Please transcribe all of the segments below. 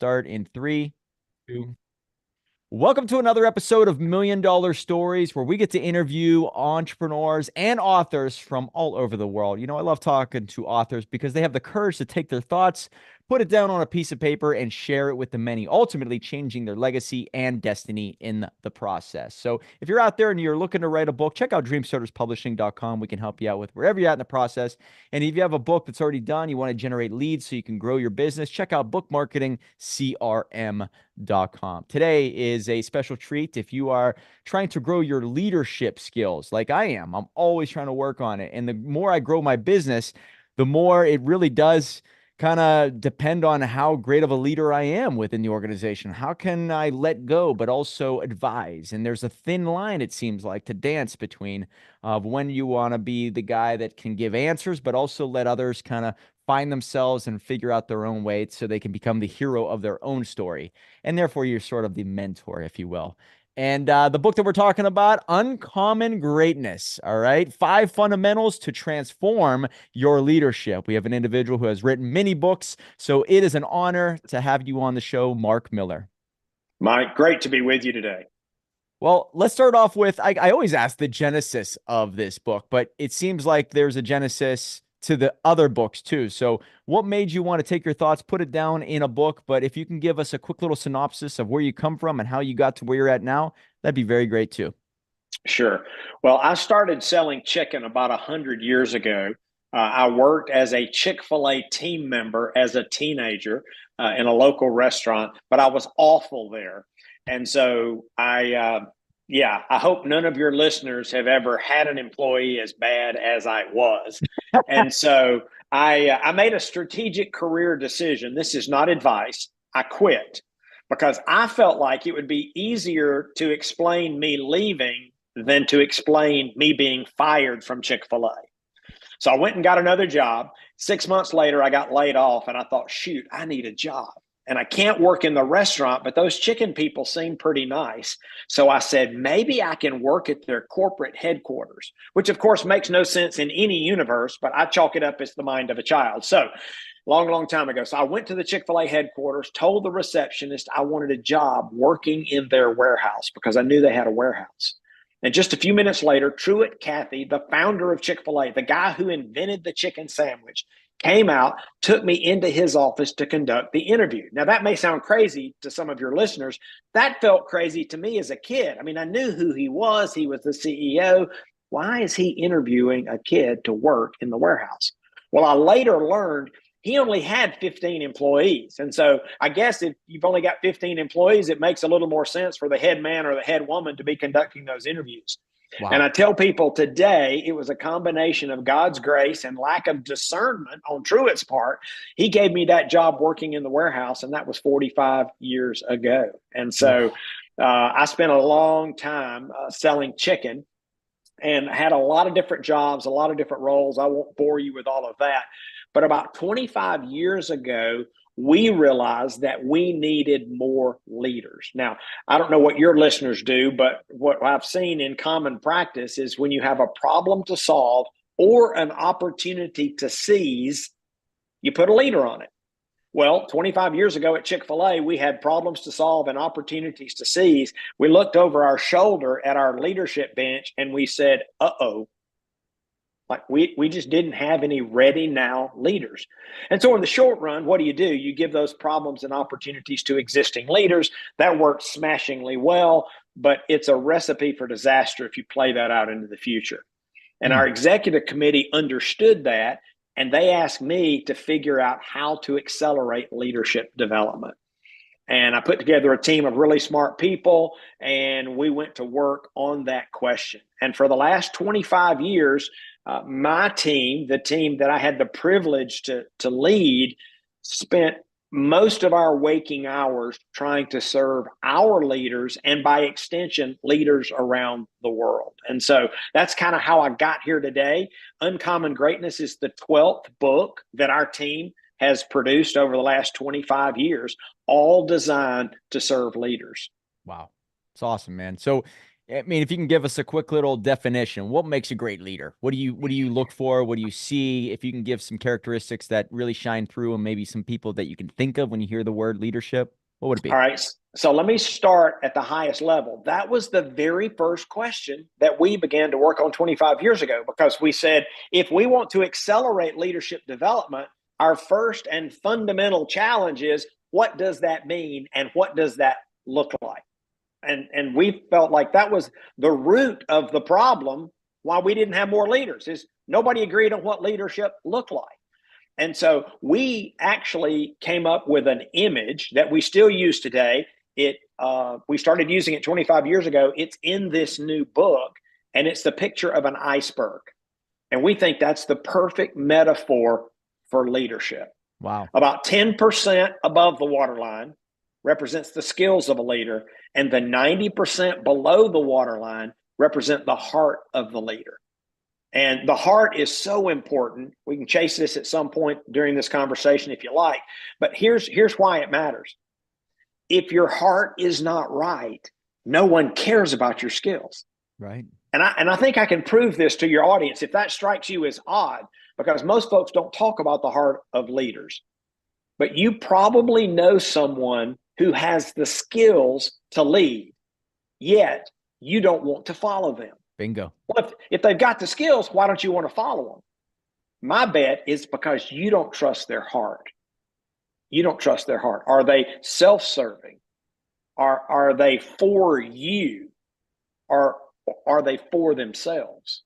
start in 3, 2. Welcome to another episode of Million Dollar Stories, where we get to interview entrepreneurs and authors from all over the world. You know, I love talking to authors because they have the courage to take their thoughts, put it down on a piece of paper, and share it with the many, ultimately changing their legacy and destiny in the process. So if you're out there and you're looking to write a book, check out dreamstarterspublishing.com. We can help you out with wherever you're at in the process. And if you have a book that's already done, you want to generate leads so you can grow your business, check out bookmarketingcrm.com. Today is a special treat if you are trying to grow your leadership skills like I am. I'm always trying to work on it. And the more I grow my business, the more it really does kind of depend on how great of a leader I am within the organization. How can I let go, but also advise? And there's a thin line, it seems like, to dance between of when you want to be the guy that can give answers, but also let others kind of find themselves and figure out their own way so they can become the hero of their own story. And therefore, you're sort of the mentor, if you will. And the book that we're talking about, Uncommon Greatness. All right. 5 fundamentals to transform your leadership. We have an individual who has written many books. So it is an honor to have you on the show, Mark Miller. Mike, great to be with you today. Well, let's start off with, I always ask the genesis of this book, but it seems like there's a genesis to the other books too. So what made you want to take your thoughts, put it down in a book? But if you can give us a quick little synopsis of where you come from and how you got to where you're at now, that'd be very great too. Sure. Well, I started selling chicken about 100 years ago. I worked as a Chick-fil-A team member as a teenager in a local restaurant, but I was awful there. And so I hope none of your listeners have ever had an employee as bad as I was. And so I made a strategic career decision. This is not advice. I quit because I felt like it would be easier to explain me leaving than to explain me being fired from Chick-fil-A. So I went and got another job. 6 months later, I got laid off and I thought, shoot, I need a job. And I can't work in the restaurant, but those chicken people seem pretty nice. So I said, maybe I can work at their corporate headquarters, which of course makes no sense in any universe, but I chalk it up as the mind of a child. So long time ago. So I went to the Chick-fil-A headquarters, told the receptionist I wanted a job working in their warehouse because I knew they had a warehouse. And just a few minutes later, Truett Cathy, the founder of Chick-fil-A, the guy who invented the chicken sandwich, came out, took me into his office to conduct the interview. Now, that may sound crazy to some of your listeners. That felt crazy to me as a kid. I mean, I knew who he was. He was the CEO. Why is he interviewing a kid to work in the warehouse? Well, I later learned he only had 15 employees. And so I guess if you've only got 15 employees, it makes a little more sense for the head man or the head woman to be conducting those interviews. Wow. And I tell people today, it was a combination of God's grace and lack of discernment on Truett's part. He gave me that job working in the warehouse, and that was 45 years ago. And so I spent a long time selling chicken and had a lot of different jobs, a lot of different roles. I won't bore you with all of that. But about 25 years ago, we realized that we needed more leaders. Now, I don't know what your listeners do, but what I've seen in common practice is when you have a problem to solve or an opportunity to seize, you put a leader on it. Well, 25 years ago at Chick-fil-A, we had problems to solve and opportunities to seize. We looked over our shoulder at our leadership bench and we said, uh-oh. Like we just didn't have any ready now leaders. And so in the short run, what do? You give those problems and opportunities to existing leaders. That works smashingly well, but it's a recipe for disaster if you play that out into the future. And our executive committee understood that, and they asked me to figure out how to accelerate leadership development. And I put together a team of really smart people, and we went to work on that question. And for the last 25 years, my team, the team that I had the privilege to lead, spent most of our waking hours trying to serve our leaders and by extension, leaders around the world. And so that's kind of how I got here today. Uncommon Greatness is the 12th book that our team has produced over the last 25 years, all designed to serve leaders. Wow. It's awesome, man. So I mean, if you can give us a quick little definition, what makes a great leader? What do you look for? What do you see? If you can give some characteristics that really shine through and maybe some people that you can think of when you hear the word leadership, what would it All be? right. So let me start at the highest level. That was the very first question that we began to work on 25 years ago, because we said if we want to accelerate leadership development, our first and fundamental challenge is, what does that mean and what does that look like? And we felt like that was the root of the problem why we didn't have more leaders, is nobody agreed on what leadership looked like. And so we actually came up with an image that we still use today. We started using it 25 years ago. It's in this new book, and it's the picture of an iceberg. And we think that's the perfect metaphor for leadership. Wow. About 10% above the waterline represents the skills of a leader, and the 90% below the waterline represent the heart of the leader. And the heart is so important. We can chase this at some point during this conversation if you like, but here's why it matters. If your heart is not right, no one cares about your skills. Right. And I think I can prove this to your audience if that strikes you as odd, because most folks don't talk about the heart of leaders. But you probably know someone who has the skills to lead, yet you don't want to follow them. Bingo. Well, if they've got the skills, why don't you want to follow them? My bet is because you don't trust their heart. You don't trust their heart. Are they self-serving? Are they for you? Or are they for themselves?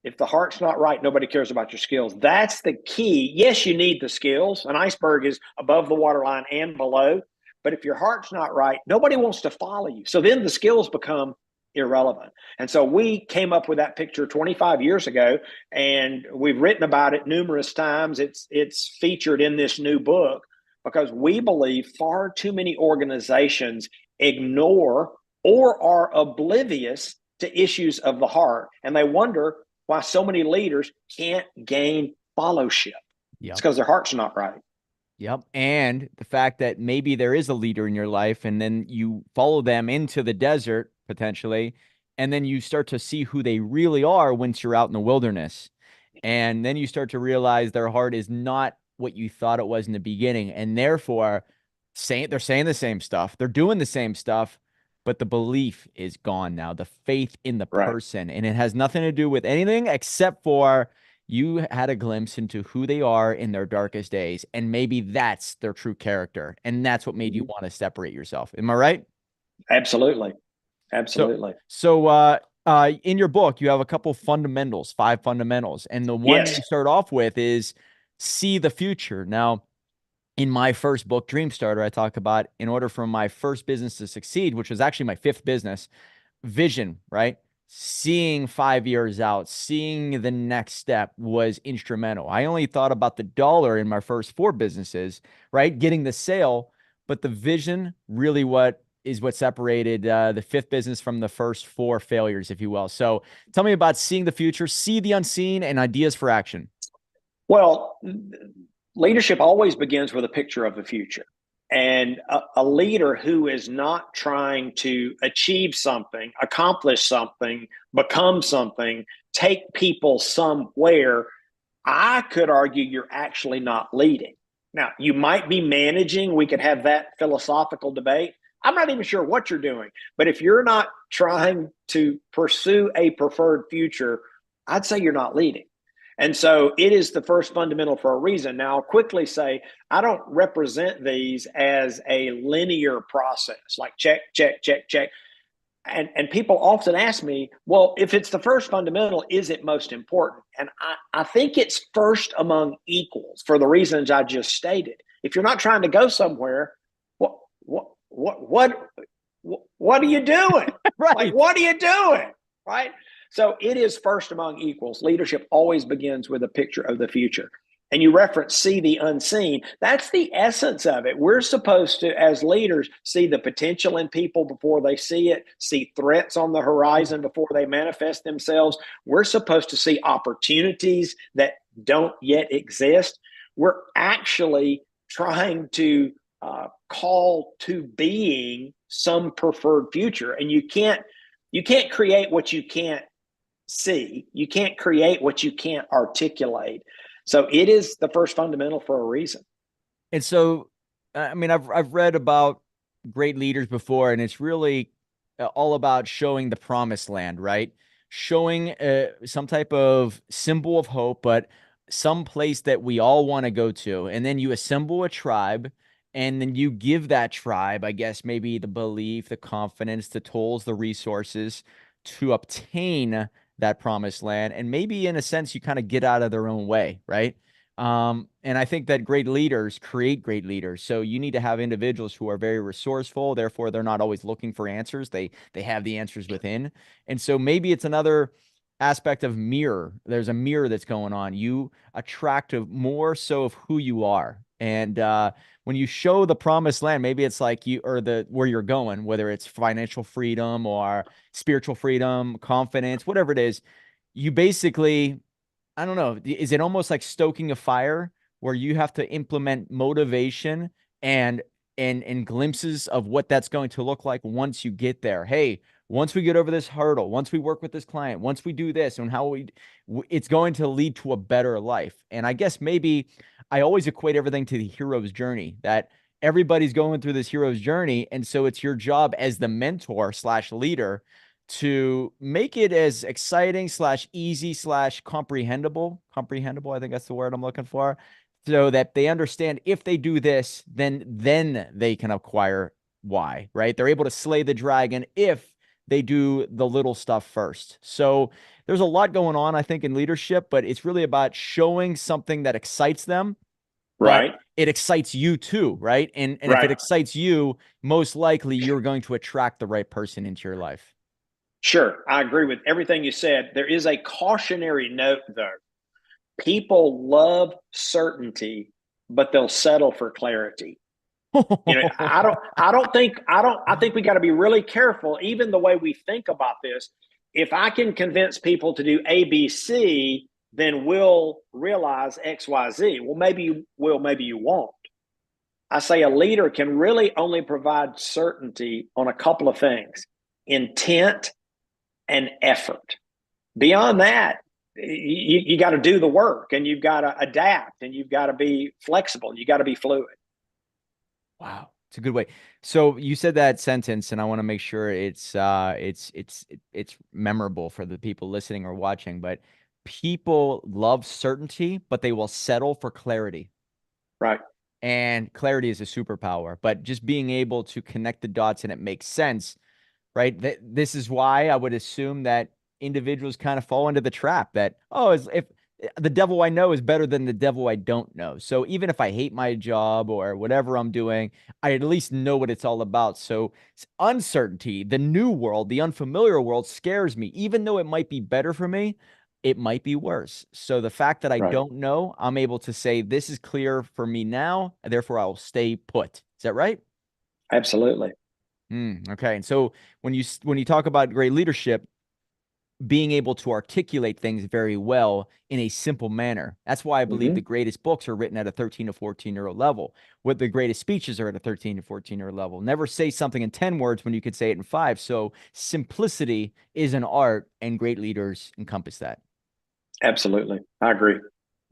If the heart's not right, nobody cares about your skills. That's the key. Yes, you need the skills. An iceberg is above the waterline and below. But if your heart's not right, nobody wants to follow you. So then the skills become irrelevant. And so we came up with that picture 25 years ago, and we've written about it numerous times. It's featured in this new book because we believe far too many organizations ignore or are oblivious to issues of the heart, and they wonder why so many leaders can't gain fellowship. It's Yep. because their heart's not right. Yep. And the fact that maybe there is a leader in your life and then you follow them into the desert potentially, and then you start to see who they really are once you're out in the wilderness. And then you start to realize their heart is not what you thought it was in the beginning. And therefore, they're saying the same stuff, they're doing the same stuff, but the belief is gone now, the faith in the Right. person. And it has nothing to do with anything except for you had a glimpse into who they are in their darkest days. And maybe that's their true character. And that's what made you want to separate yourself. Am I right? Absolutely. So, Absolutely. in your book, you have a couple fundamentals, 5 fundamentals. And the one Yes. you start off with is see the future. Now, in my first book, Dream Starter, I talk about in order for my first business to succeed, which was actually my fifth business, vision, right? Seeing 5 years out, seeing the next step was instrumental. I only thought about the dollar in my first four businesses, right? Getting the sale, but the vision really what separated the fifth business from the first four failures, if you will. So tell me about seeing the future, see the unseen, and ideas for action. Well, leadership always begins with a picture of the future. And a leader who is not trying to achieve something, accomplish something, become something, take people somewhere, I could argue you're actually not leading. Now, you might be managing. We could have that philosophical debate. I'm not even sure what you're doing. But if you're not trying to pursue a preferred future, I'd say you're not leading. And so it is the first fundamental for a reason. Now, I'll quickly say I don't represent these as a linear process, like check, check, check, check. And people often ask me, well, if it's the first fundamental, is it most important? And I think it's first among equals for the reasons I just stated. If you're not trying to go somewhere, what are you doing? Like, Right. what are you doing? Right. So it is first among equals. Leadership always begins with a picture of the future. And you reference see the unseen. That's the essence of it. We're supposed to, as leaders, see the potential in people before they see it, see threats on the horizon before they manifest themselves. We're supposed to see opportunities that don't yet exist. We're actually trying to call to being some preferred future. And you can't You can't create what you can't see. You can't create what you can't articulate. So it is the first fundamental for a reason. And so, I mean, I've read about great leaders before, and it's really all about showing the promised land, right? Showing some type of symbol of hope, but some place that we all want to go to. And then you assemble a tribe, and then you give that tribe, I guess, maybe the belief, the confidence, the tools, the resources to obtain that promised land. And maybe in a sense, you kind of get out of their own way, right? And I think that great leaders create great leaders. So you need to have individuals who are very resourceful. Therefore, they're not always looking for answers. They have the answers within. And so maybe it's another aspect of mirror. There's a mirror that's going on. You attract more so of who you are. And when you show the promised land, maybe it's like you or the where you're going, whether it's financial freedom or spiritual freedom, confidence, whatever it is, you basically I don't know. Is it almost like stoking a fire where you have to implement motivation and and glimpses of what that's going to look like once you get there? Hey, once we get over this hurdle, once we work with this client, once we do this and how it's going to lead to a better life. And I guess maybe I always equate everything to the hero's journey that everybody's going through this hero's journey. And so it's your job as the mentor slash leader to make it as exciting slash easy slash comprehensible. I think that's the word I'm looking for, so that they understand if they do this, then they can acquire Y, right? They're able to slay the dragon if they do the little stuff first. So there's a lot going on, I think, in leadership, but it's really about showing something that excites them, but Right. it excites you too, right? And if it Right. excites you, most likely you're going to attract the right person into your life. Sure. I agree with everything you said. There is a cautionary note, though. People love certainty, but they'll settle for clarity. I think we got to be really careful, even the way we think about this. If I can convince people to do ABC, then we'll realize XYZ. Well, maybe you will, maybe you won't. I say a leader can really only provide certainty on a couple of things: intent and effort. Beyond that, you got to do the work, and you've got to adapt, and you've got to be flexible. You got to be fluid. Wow, it's a good way. So you said that sentence, and I want to make sure it's memorable for the people listening or watching. But people love certainty, but they will settle for clarity. Right. And clarity is a superpower. But just being able to connect the dots and it makes sense, right? This is why I would assume that individuals kind of fall into the trap that, oh, if the devil I know is better than the devil I don't know. So even if I hate my job or whatever I'm doing, I at least know what it's all about. So uncertainty, the new world, the unfamiliar world scares me. Even though it might be better for me, it might be worse. So the fact that I Right. don't know, I'm able to say this is clear for me now, and therefore I will stay put. Is that right? Absolutely. Okay. And so when you talk about great leadership, being able to articulate things very well in a simple manner. That's why I believe the Mm-hmm. greatest books are written at a 13 to 14-year-old level. What the greatest speeches are at a 13 to 14-year-old level. Never say something in 10 words when you could say it in 5. So simplicity is an art, and great leaders encompass that. Absolutely. I agree.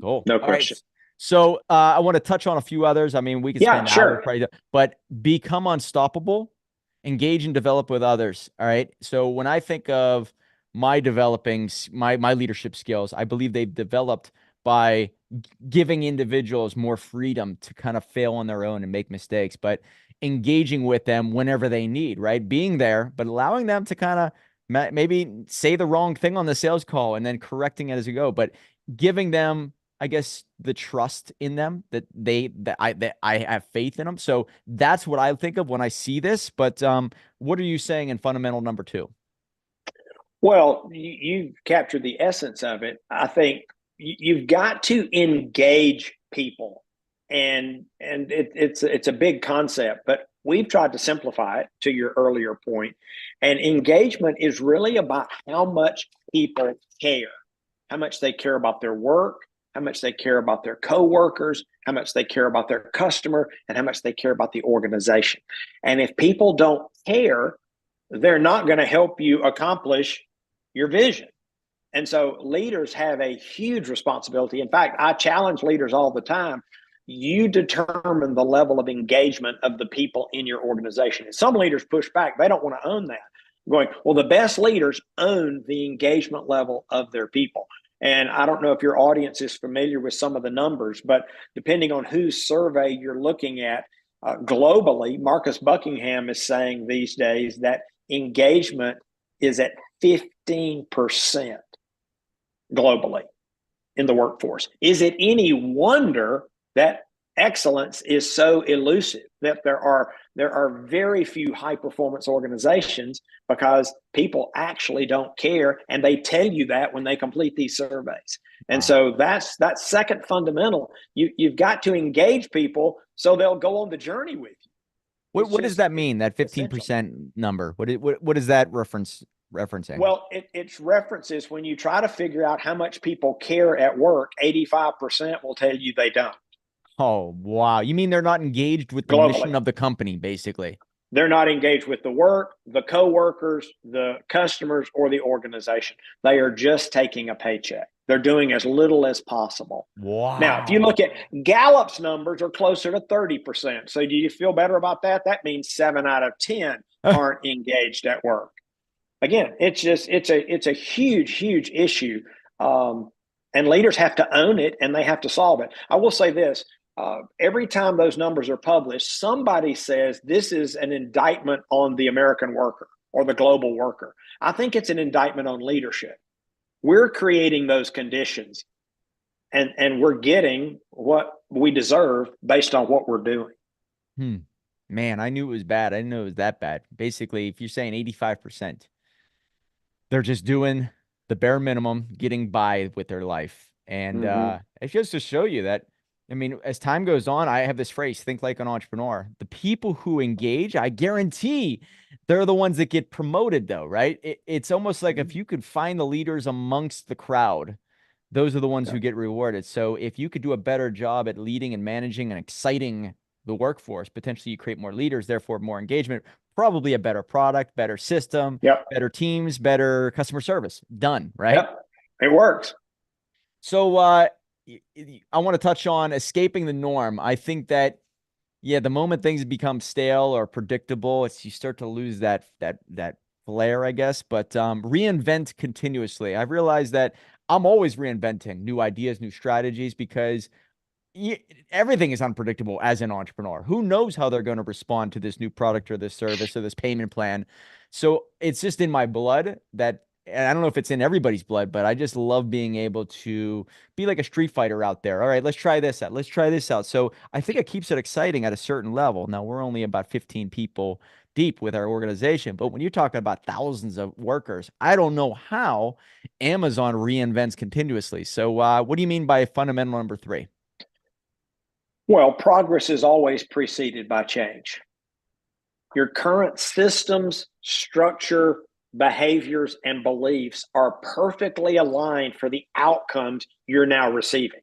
Cool. No All right. question. So I want to touch on a few others. I mean, we could Yeah, spend hours sure. probably, but become unstoppable, engage and develop with others. All right. So when I think of my developing my leadership skills, I believe they've developed by giving individuals more freedom to kind of fail on their own and make mistakes, but engaging with them whenever they need, right? Being there, but allowing them to kind of maybe say the wrong thing on the sales call and then correcting it as you go, but giving them, I guess, the trust in them that I have faith in them. So that's what I think of when I see this. But what are you saying in fundamental number two? Well, you captured the essence of it. I think you've got to engage people, and it's a big concept, but we've tried to simplify it to your earlier point. And engagement is really about how much people care, how much they care about their work, how much they care about their coworkers, how much they care about their customer, and how much they care about the organization. And if people don't care, they're not going to help you accomplish your vision. And so leaders have a huge responsibility. In fact, I challenge leaders all the time. You determine the level of engagement of the people in your organization. And some leaders push back. They don't want to own that. Going, well, the best leaders own the engagement level of their people. And I don't know if your audience is familiar with some of the numbers, but depending on whose survey you're looking at, globally, Marcus Buckingham is saying these days that engagement is at 15% globally in the workforce. Is it any wonder that excellence is so elusive, that there are very few high performance organizations, because people actually don't care, and they tell you that when they complete these surveys. And so that's second fundamental. You've got to engage people so they'll go on the journey with you. What does that mean? That 15% essential number? What is that referencing? Well, it's references when you try to figure out how much people care at work. 85% will tell you they don't. Oh, wow. You mean they're not engaged with the mission Globally, of the company, basically? they're not engaged with the work, the coworkers, the customers, or the organization. They are just taking a paycheck. They're doing as little as possible. Now, if you Wow. look at Gallup's numbers, are closer to 30%. So do you feel better about that? That means 7 out of 10 aren't engaged at work. Again, it's a huge issue, and leaders have to own it, and they have to solve it. I will say this: every time those numbers are published, somebody says this is an indictment on the American worker or the global worker. I think it's an indictment on leadership. We're creating those conditions, and we're getting what we deserve based on what we're doing. Man, I knew it was bad. I didn't know it was that bad. Basically, if you're saying 85%, they're just doing the bare minimum, getting by with their life. And Mm-hmm. it's just to show you that, I mean, as time goes on, I have this phrase, think like an entrepreneur. The people who engage, I guarantee they're the ones that get promoted, though, right? It's almost like if you could find the leaders amongst the crowd, those are the ones who Yeah. get rewarded. So if you could do a better job at leading and managing and exciting the workforce, potentially you create more leaders, therefore more engagement, probably a better product, better system, Yep. better teams, better customer service. Done, right? Yep. It works. So I want to touch on escaping the norm. I think that yeah, the moment things become stale or predictable, it's you start to lose that flair, I guess. But reinvent continuously. I've realized that I'm always reinventing new ideas, new strategies, because everything is unpredictable as an entrepreneur. Who knows how they're going to respond to this new product or this service or this payment plan? So it's just in my blood that, and I don't know if it's in everybody's blood, but I just love being able to be like a street fighter out there. All right, let's try this out. Let's try this out. So I think it keeps it exciting at a certain level. Now we're only about 15 people deep with our organization, but when you're talking about thousands of workers, I don't know how Amazon reinvents continuously. So what do you mean by fundamental number 3? Well, progress is always preceded by change. Your current systems, structure, behaviors, and beliefs are perfectly aligned for the outcomes you're now receiving.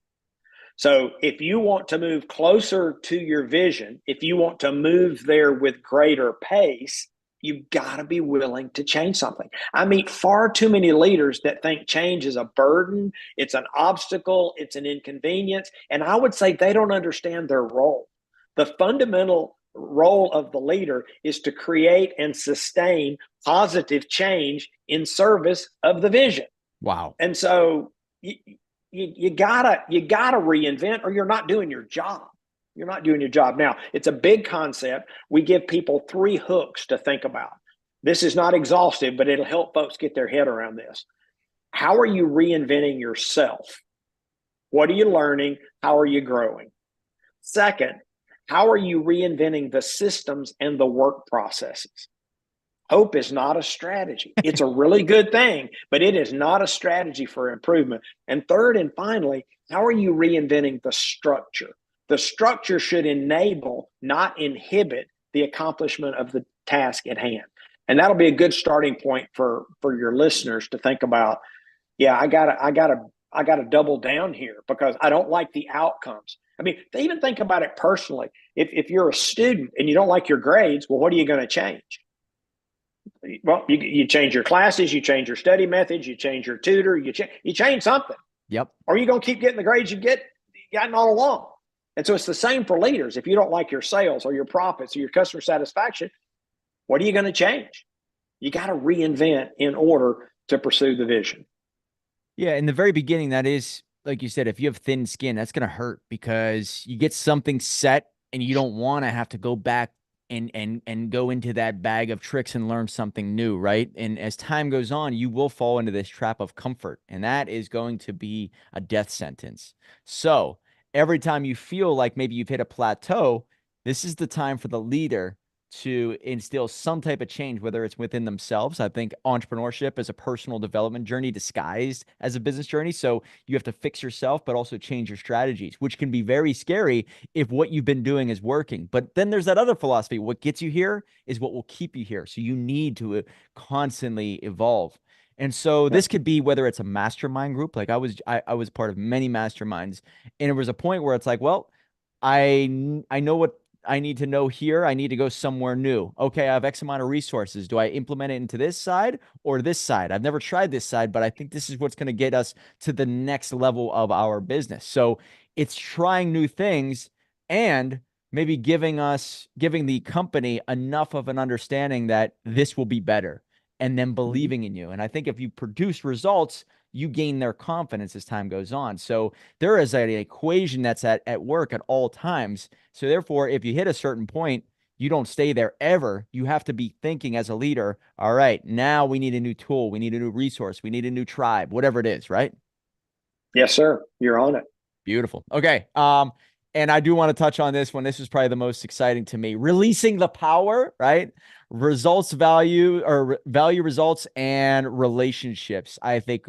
So if you want to move closer to your vision, if you want to move there with greater pace, you've got to be willing to change something. I meet far too many leaders that think change is a burden, it's an obstacle, it's an inconvenience. And I would say they don't understand their role. The fundamental role of the leader is to create and sustain positive change in service of the vision. Wow. And so you gotta reinvent, or you're not doing your job. You're not doing your job. Now, it's a big concept. We give people 3 hooks to think about. This is not exhaustive, but it'll help folks get their head around this. How are you reinventing yourself? What are you learning? How are you growing? Second, how are you reinventing the systems and the work processes? Hope is not a strategy. It's a really good thing, but it is not a strategy for improvement. And third and finally, how are you reinventing the structure? The structure should enable, not inhibit, the accomplishment of the task at hand. And that'll be a good starting point for your listeners to think about. Yeah, I gotta double down here because I don't like the outcomes. I mean, they even think about it personally. If you're a student and you don't like your grades, well, what are you going to change? Well, you change your classes, you change your study methods, you change your tutor, you change something, Yep. or you're going to keep getting the grades you gotten all along. And so it's the same for leaders. If you don't like your sales or your profits or your customer satisfaction, what are you going to change? You got to reinvent in order to pursue the vision. Yeah, in the very beginning, that is, like you said, if you have thin skin, that's gonna hurt because you get something set and you don't want to have to go back and go into that bag of tricks and learn something new, right? And as time goes on, you will fall into this trap of comfort, and that is going to be a death sentence. So every time you feel like maybe you've hit a plateau, this is the time for the leader to instill some type of change, whether it's within themselves. I think entrepreneurship is a personal development journey disguised as a business journey. So you have to fix yourself, but also change your strategies, which can be very scary if what you've been doing is working. But then there's that other philosophy. What gets you here is what will keep you here. So you need to constantly evolve. And so Yeah. this could be whether it's a mastermind group, like I was part of many masterminds, and it was a point where it's like, well, I know what I need to know here. I need to go somewhere new. Okay, I have X amount of resources. Do I implement it into this side or this side? I've never tried this side, but I think this is what's going to get us to the next level of our business. So it's trying new things and maybe giving the company enough of an understanding that this will be better and then Mm-hmm. believing in you. And I think if you produce results, you gain their confidence as time goes on. So there is an equation that's at work at all times. So therefore, if you hit a certain point, you don't stay there ever. You have to be thinking as a leader, all right, now we need a new tool, we need a new resource, we need a new tribe, whatever it is, right? Yes, sir. You're on it. Beautiful. Okay. And I do want to touch on this one. This is probably the most exciting to me. Releasing the power, right? Results value or value results and relationships. I think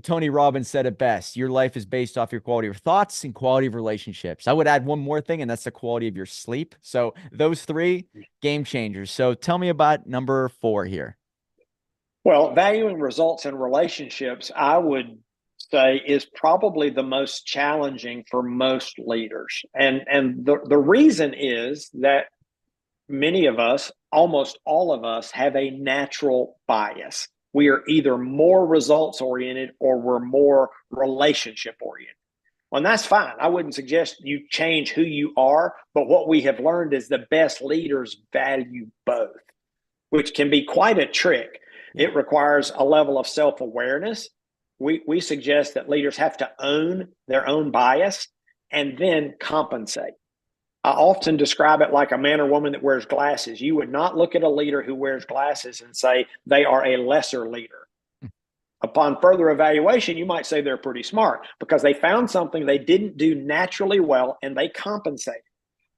Tony Robbins said it best. Your life is based off your quality of thoughts and quality of relationships. I would add one more thing, and that's the quality of your sleep. So those three game changers. So tell me about number 4 here. Well, valuing results and relationships, I would say, is probably the most challenging for most leaders. And the reason is that many of us, almost all of us, have a natural bias. We are either more results oriented or we're more relationship oriented. Well, and that's fine. I wouldn't suggest you change who you are, but what we have learned is the best leaders value both, which can be quite a trick. Yeah. It requires a level of self awareness. We suggest that leaders have to own their own bias and then compensate. I often describe it like a man or woman that wears glasses. You would not look at a leader who wears glasses and say they are a lesser leader. Upon further evaluation, you might say they're pretty smart because they found something they didn't do naturally well and they compensate.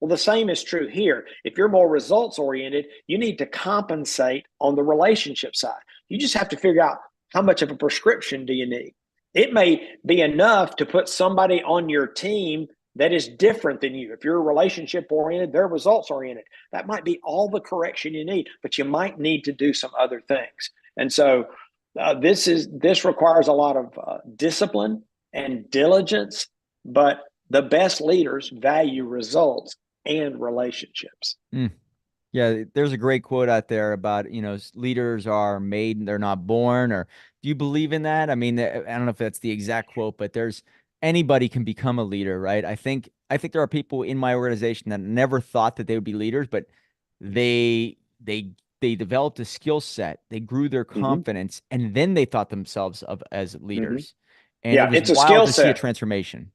Well, the same is true here. If you're more results oriented, you need to compensate on the relationship side. You just have to figure out how much of a prescription do you need. It may be enough to put somebody on your team that is different than you. If you're relationship oriented, they're results oriented. That might be all the correction you need, but you might need to do some other things. And so this requires a lot of discipline and diligence, but the best leaders value results and relationships. Mm. Yeah, there's a great quote out there about, leaders are made, they're not born. Or do you believe in that? I mean, I don't know if that's the exact quote, but there's anybody can become a leader, right? I think there are people in my organization that never thought that they would be leaders, but they developed a skill set, they grew their Mm-hmm. confidence, and then they thought themselves of as Mm-hmm. leaders. And it Yeah, was it's a wild skill to see a set. transformation.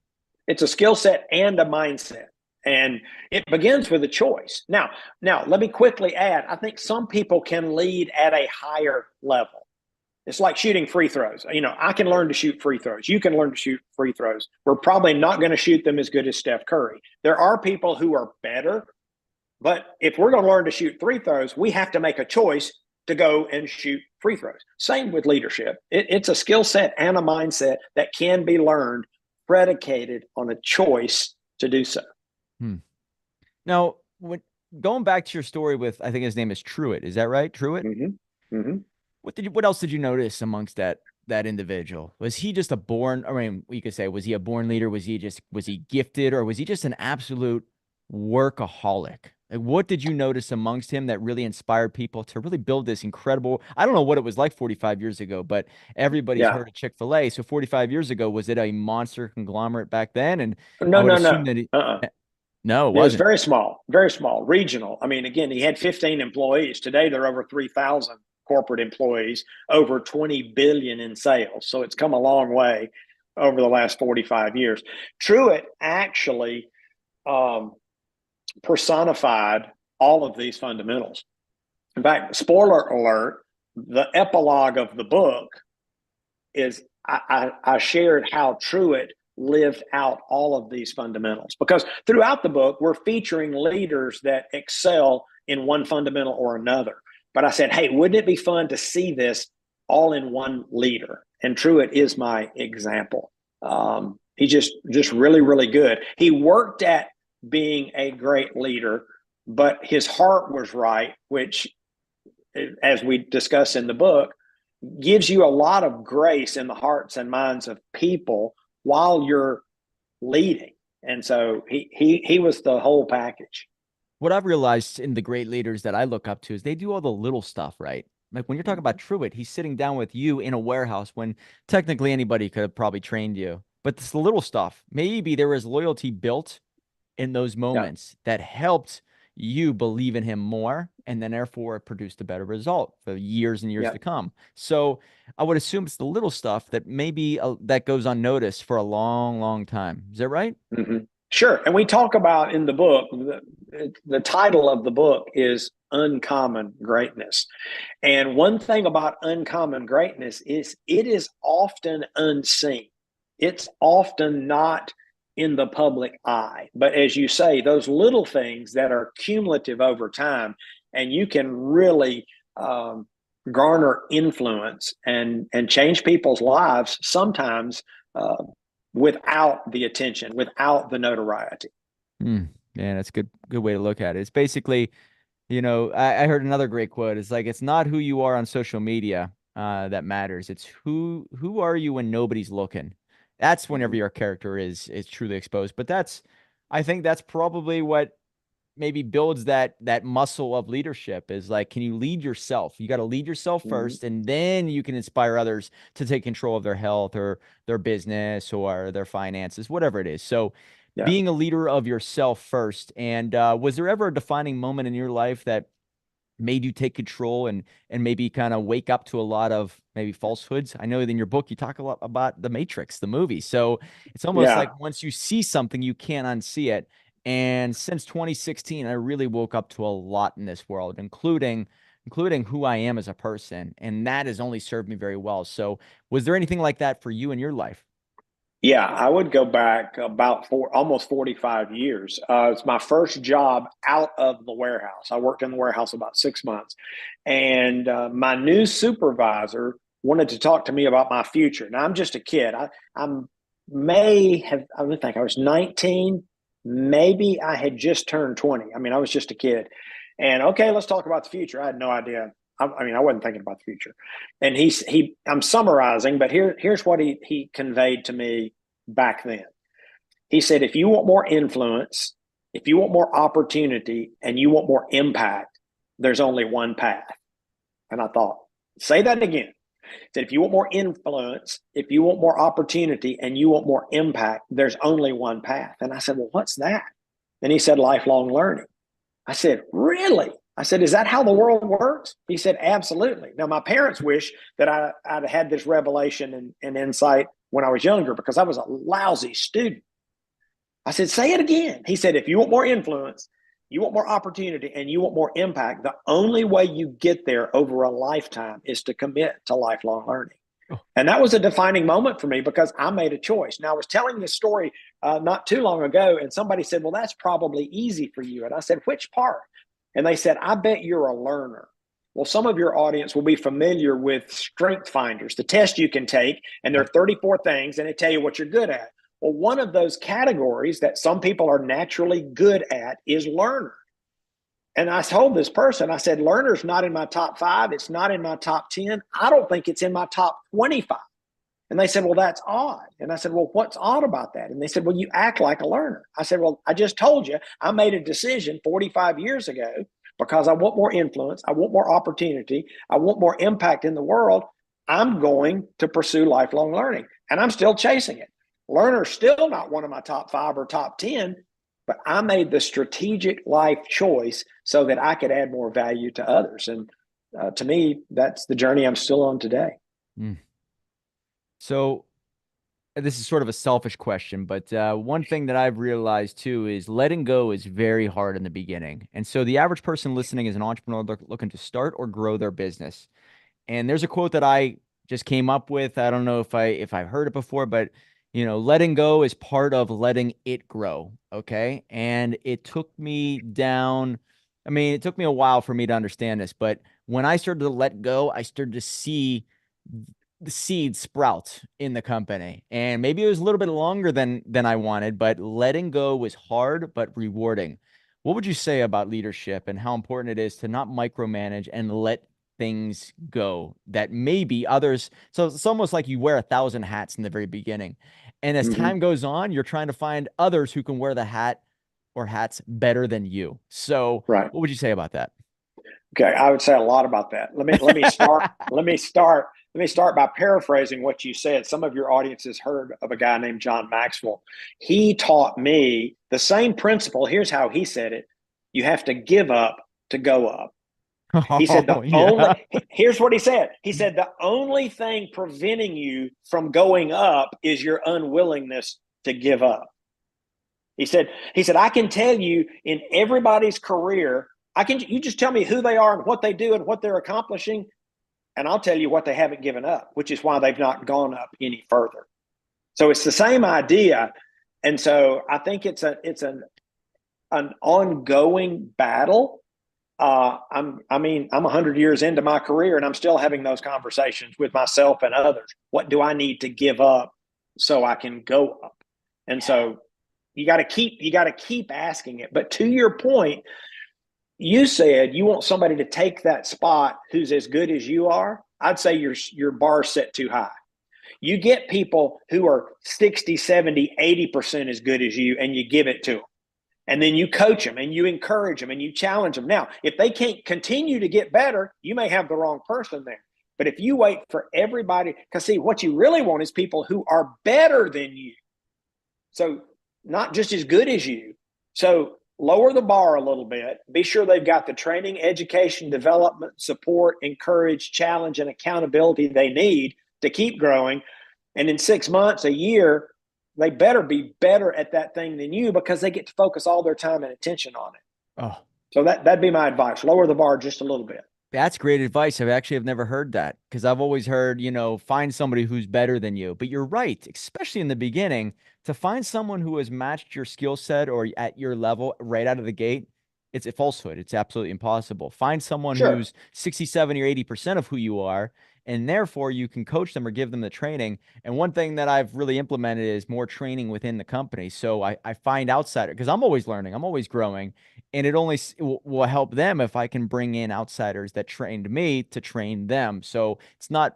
It's a skill set and a mindset. And it begins with a choice. Now, let me quickly add, I think some people can lead at a higher level. It's like shooting free throws. I can learn to shoot free throws. You can learn to shoot free throws. We're probably not going to shoot them as good as Steph Curry. There are people who are better, but if we're going to learn to shoot free throws, we have to make a choice to go and shoot free throws. Same with leadership. It's a skill set and a mindset that can be learned, predicated on a choice to do so. Hmm. Now, going back to your story with, I think his name is Truett, is that right? Truett? Mm-hmm. Mm-hmm. What else did you notice amongst that individual? Was he just a born, I mean, you could say, was he a born leader? Was he gifted, or was he just an absolute workaholic? Like, what did you notice amongst him that really inspired people to really build this incredible? I don't know what it was like 45 years ago, but everybody's Yeah. heard of Chick-fil-A. So 45 years ago, was it a monster conglomerate back then? And I No, would no, assume no. that Uh-uh. no, it It was wasn't. very small, regional. I mean, again, he had 15 employees. Today, there are over 3,000 corporate employees, over 20 billion in sales. So it's come a long way over the last 45 years. Truett actually um, personified all of these fundamentals. In fact, spoiler alert, the epilogue of the book is I shared how Truett lived out all of these fundamentals, because throughout the book, we're featuring leaders that excel in one fundamental or another. But I said, hey, wouldn't it be fun to see this all in one leader? And Truett is my example. He just really, really good. He worked at being a great leader, but his heart was right, which, as we discuss in the book, gives you a lot of grace in the hearts and minds of people while you're leading. And so he was the whole package. What I've realized in the great leaders that I look up to is they do all the little stuff, right? Like when you're talking about Truett, he's sitting down with you in a warehouse when technically anybody could have probably trained you. But it's the little stuff. Maybe there was loyalty built in those Yeah. moments that helped you believe in him more, and then therefore produced a better result for years and years Yeah. to come. So I would assume it's the little stuff that maybe that goes unnoticed for a long, long time. Is that right? Mm-hmm. Sure. And we talk about in the book, the title of the book is Uncommon Greatness. And one thing about uncommon greatness is it is often unseen. It's often not in the public eye. But as you say, those little things that are cumulative over time, and you can really garner influence and change people's lives sometimes uh, without the attention, without the notoriety. Mm, man, that's a good way to look at it. It's basically, I heard another great quote. It's like it's not who you are on social media that matters. It's who are you when nobody's looking. That's whenever Mm-hmm. your character is truly exposed. But I think that's probably what maybe builds that muscle of leadership is like, can you lead yourself? You got to lead yourself Mm-hmm. first, and then you can inspire others to take control of their health or their business or their finances, whatever it is. So Yeah. being a leader of yourself first. And was there ever a defining moment in your life that made you take control and maybe kind of wake up to a lot of maybe falsehoods? I know in your book you talk a lot about the Matrix, the movie. So it's almost like Yeah. once you see something, you can't unsee it. And since 2016, I really woke up to a lot in this world, including who I am as a person, and that has only served me very well. So, was there anything like that for you in your life? Yeah, I would go back about almost 45 years. It's my first job out of the warehouse. I worked in the warehouse about 6 months. And my new supervisor wanted to talk to me about my future. Now, I'm just a kid. I'm may have, I would think I was 19. Maybe I had just turned 20. I mean, I was just a kid. And okay, let's talk about the future. I had no idea. I mean, I wasn't thinking about the future. And I'm summarizing, but here's what he conveyed to me back then. He said, if you want more influence, if you want more opportunity, and you want more impact, there's only one path. And I thought, say that again. He said, if you want more influence, if you want more opportunity, and you want more impact, there's only one path. And I said, well, what's that? And he said, lifelong learning. I said, really? I said, is that how the world works? He said, absolutely. Now, my parents wish that I'd had this revelation and insight when I was younger, because I was a lousy student. I said, say it again. He said, if you want more influence, you want more opportunity, and you want more impact, the only way you get there over a lifetime is to commit to lifelong learning. Oh, And that was a defining moment for me, because I made a choice. Now, I was telling this story not too long ago, and somebody said, well, that's probably easy for you. And I said, which part? And they said, I bet you're a learner. Well, some of your audience will be familiar with Strength Finders, the test you can take, and there are yep. 34 things, and they tell you what you're good at. Well, one of those categories that some people are naturally good at is learner. And I told this person, I said, learner's not in my top 5. It's not in my top 10. I don't think it's in my top 25. And they said, well, that's odd. And I said, well, what's odd about that? And they said, well, you act like a learner. I said, well, I just told you I made a decision 45 years ago because I want more influence. I want more opportunity. I want more impact in the world. I'm going to pursue lifelong learning, and I'm still chasing it. Learner's still not one of my top 5 or top 10, but I made the strategic life choice so that I could add more value to others. And to me, that's the journey I'm still on today. Mm. So this is sort of a selfish question, but one thing that I've realized too is letting go is very hard in the beginning. And so the average person listening is an entrepreneur looking to start or grow their business. And there's a quote that I just came up with. I don't know if I've heard it before, but letting go is part of letting it grow. Okay. And it took me down. I mean, it took me a while for me to understand this, but when I started to let go, I started to see the seeds sprout in the company. And maybe it was a little bit longer than I wanted, but letting go was hard but rewarding. What would you say about leadership and how important it is to not micromanage and let things go that maybe others? So it's almost like you wear 1,000 hats in the very beginning. And as Mm-hmm. time goes on, you're trying to find others who can wear the hat or hats better than you. So Right. what would you say about that? Okay, I would say a lot about that. Let me start by paraphrasing what you said. Some of your audience has heard of a guy named John Maxwell. He taught me the same principle. Here's how he said it: you have to give up to go up. He said Oh, yeah. here's what he said. He said the only thing preventing you from going up is your unwillingness to give up. He said, I can tell you in everybody's career, you just tell me who they are and what they do and what they're accomplishing, and I'll tell you what they haven't given up, which is why they've not gone up any further. So it's the same idea. And so I think it's an ongoing battle. I'm 100 years into my career, and I'm still having those conversations with myself and others. What do I need to give up so I can go up? And so you got to keep asking it. But to your point, you said you want somebody to take that spot who's as good as you are. I'd say your bar set too high. You get people who are 60, 70, 80% as good as you, and you give it to them. And then you coach them and you encourage them and you challenge them. Now, if they can't continue to get better, you may have the wrong person there. But if you wait for everybody, because see, what you really want is people who are better than you. So not just as good as you. So lower the bar a little bit. Be sure they've got the training, education, development, support, encourage, challenge, and accountability they need to keep growing. And in 6 months, a year, they better be better at that thing than you because they get to focus all their time and attention on it. Oh, So that'd be my advice. Lower the bar just a little bit. that's great advice. I've actually have never heard that because I've always heard, find somebody who's better than you. But you're right, especially in the beginning, to find someone who has matched your skill set or at your level right out of the gate, it's a falsehood. It's absolutely impossible. Find someone Sure. who's 60, 70, or 80% of who you are, and therefore you can coach them or give them the training. And one thing that I've really implemented is more training within the company. So I find outsider because I'm always learning, I'm always growing. And it only will help them if I can bring in outsiders that trained me to train them. So it's not,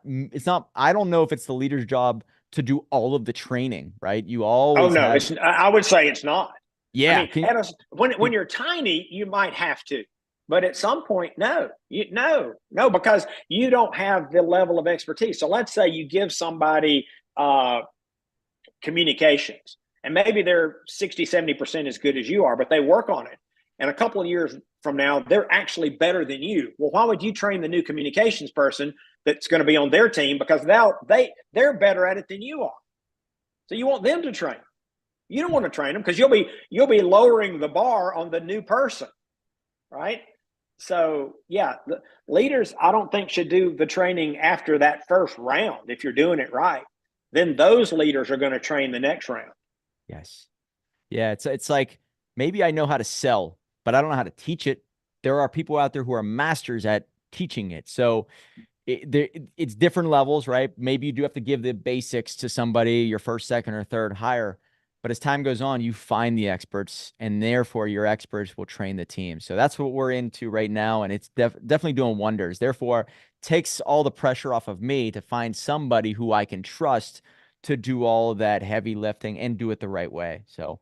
I don't know if it's the leader's job to do all of the training, right? You Oh always no, have, it's. I would say it's not. I yeah. mean, when you're tiny, you might have to, but at some point, no, because you don't have the level of expertise. So let's say you give somebody communications, and maybe they're 60, 70% as good as you are, but they work on it. And a couple of years from now, they're actually better than you. Well, why would you train the new communications person that's going to be on their team? Because now they're better at it than you are. So you want them to train. You don't want to train them because you'll be lowering the bar on the new person, right? So yeah, the leaders I don't think should do the training after that first round. If you're doing it right, then those leaders are going to train the next round. Yes. Yeah, it's like maybe I know how to sell, but I don't know how to teach it. There are people out there who are masters at teaching it. So it's different levels, right? Maybe you do have to give the basics to somebody, your first, second, or third hire. But as time goes on, you find the experts, and therefore your experts will train the team. So that's what we're into right now, and it's definitely doing wonders. Therefore, takes all the pressure off of me to find somebody who I can trust to do all of that heavy lifting and do it the right way. So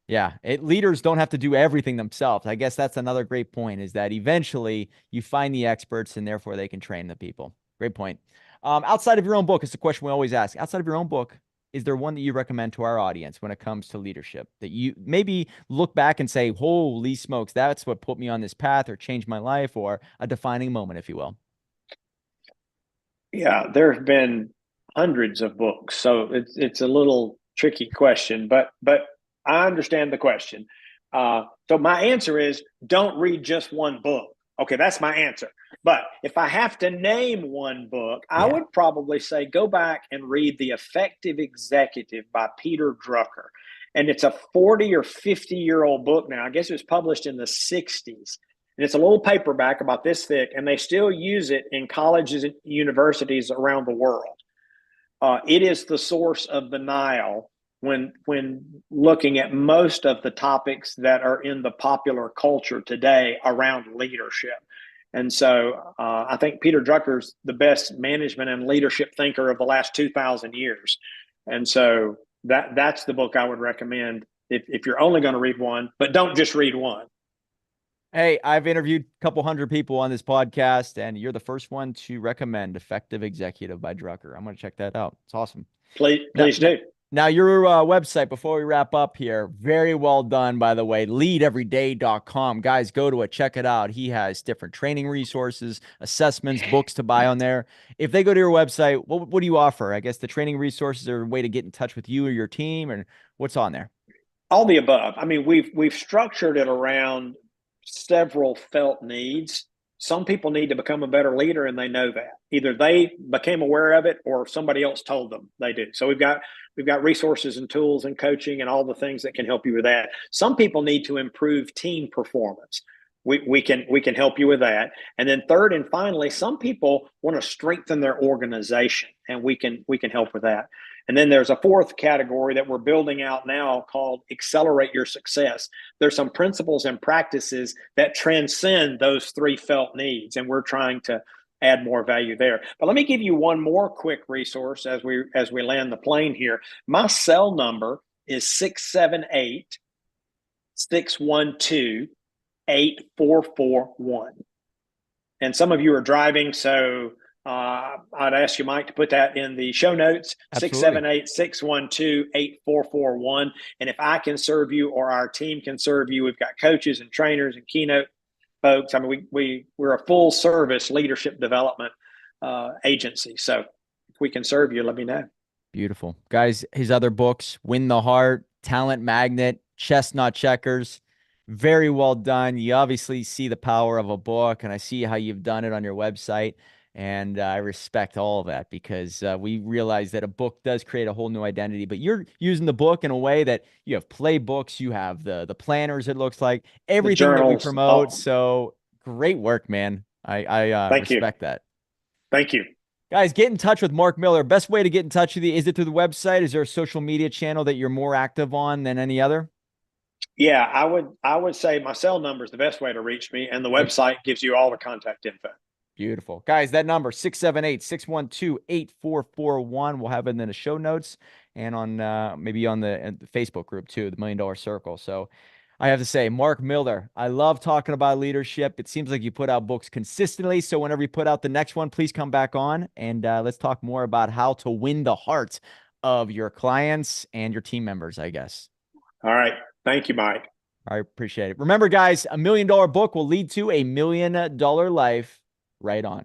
yeah, leaders don't have to do everything themselves. I guess that's another great point, is that eventually you find the experts and therefore they can train the people. Great point. Outside of your own book, it's a question we always ask. Outside of your own book, is there one that you recommend to our audience when it comes to leadership that you maybe look back and say, holy smokes, that's what put me on this path or changed my life, or a defining moment, if you will? Yeah, there have been hundreds of books, so it's a little tricky question, but I understand the question. So my answer is don't read just one book. Okay, that's my answer. But if I have to name one book, I Yeah. would probably say go back and read The Effective Executive by Peter Drucker. And it's a 40 or 50-year-old book now. I guess it was published in the 60s. And it's a little paperback about this thick, and they still use it in colleges and universities around the world. It is the source of the Nile when looking at most of the topics that are in the popular culture today around leadership. And so I think Peter Drucker's the best management and leadership thinker of the last 2,000 years. And so that's the book I would recommend if you're only going to read one, but don't just read one. Hey, I've interviewed a couple hundred people on this podcast, and you're the first one to recommend Effective Executive by Drucker. I'm going to check that out. It's awesome. Please, Now, please do. now your website, before we wrap up here, very well done, by the way, leadeveryday.com. Guys, go to it, check it out. He has different training resources, assessments, books to buy on there. If they go to your website, what do you offer? I guess the training resources are a way to get in touch with you or your team, and what's on there? All the above. I mean, we've structured it around several felt needs. Some people need to become a better leader, and they know that. Either they became aware of it or somebody else told them they do. So we've got resources and tools and coaching and all the things that can help you with that. Some people need to improve team performance. We can help you with that. And then third and finally, some people want to strengthen their organization, and we can help with that. And then there's a fourth category that we're building out now called Accelerate Your Success. There's some principles and practices that transcend those three felt needs, and we're trying to add more value there. But let me give you one more quick resource as we land the plane here. My cell number is 678-612-8441. And some of you are driving, so I'd ask you, Mike, to put that in the show notes, Absolutely. 678-612-8441. And if I can serve you or our team can serve you, we've got coaches and trainers and keynote folks. I mean, we're a full service leadership development agency. So if we can serve you, let me know. Beautiful. Guys, his other books, Win the Heart, Talent Magnet, Chestnut Checkers, very well done. You obviously see the power of a book, and I see how you've done it on your website. And I respect all of that, because we realize that a book does create a whole new identity. But you're using the book in a way that you have playbooks, you have the planners, it looks like, The everything that we journals. promote. Oh, So great work, man. I thank you. respect that. Thank you. Guys, get in touch with Mark Miller. Best way to get in touch with you, is it through the website? Is there a social media channel that you're more active on than any other? Yeah, I would say my cell number is the best way to reach me, and the website gives you all the contact info. Beautiful. Guys, that number, 678-612-8441. We'll have it in the show notes and on maybe on the Facebook group too, the Million Dollar Circle. So I have to say, Mark Miller, I love talking about leadership. It seems like you put out books consistently. So whenever you put out the next one, please come back on and let's talk more about how to win the heart of your clients and your team members, I guess. All right. Thank you, Mike. I appreciate it. Remember, guys, $1 million book will lead to $1 million life. Right on.